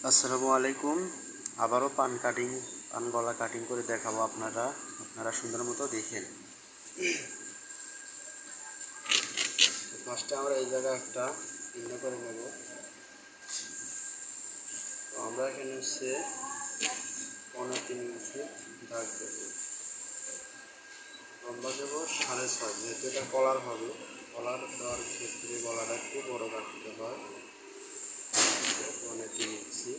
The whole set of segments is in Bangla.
আসসালামু আলাইকুম। আবারও পান গলা কাটিং করে দেখাবো আপনারা সুন্দর মতো দেখেন। ফার্স্টে আমরা এই জায়গায় একটা চিহ্ন করে নেব। তো আমরা এখানে হচ্ছে 15 ইঞ্চি দাগ দেব, লম্বা দেব 6.5, যেহেতু এটা কলার হবে। কলার দেওয়ার ক্ষেত্রে গলাটা একটু বড় কাটতে হয়। 15 ইঞ্চি।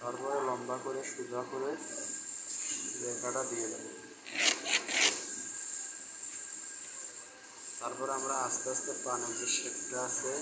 তারপরে লম্বা করে সোজা করে রেখাটা দিয়ে দেব। তারপরে আমরা আস্তে আস্তে পানের যে শেপটা আছে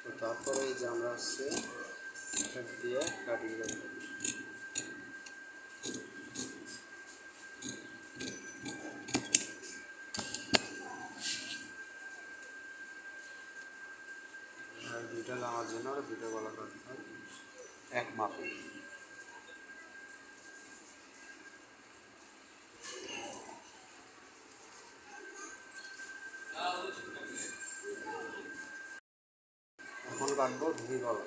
তো তারপরে এই যে আমরা হচ্ছে দিয়ে কাটিয়ে দেব। আর দুইটা জামার জন্য আর দুটো গলা কাটতে হয় এক মাপে। এখন কাটবো দুই গলা।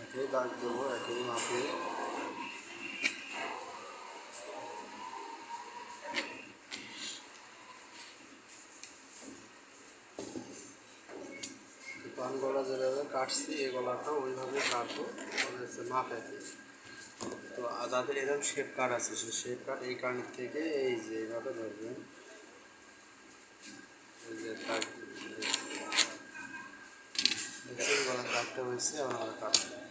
একই দাগ দেবো, একই মাপে। পান গলা যেভাবে কাটছি এই গলাটাও ওইভাবে কাটবো, হচ্ছে মাপে। তো যাদের এরকম শেপ কাট আছে সেই শেপ কাট এই কাট থেকে এই যে এইভাবে ধরবেন। এই যে দাগ দেখছেন, গলার দাগটা হয়েছে, আমরা কাটবো।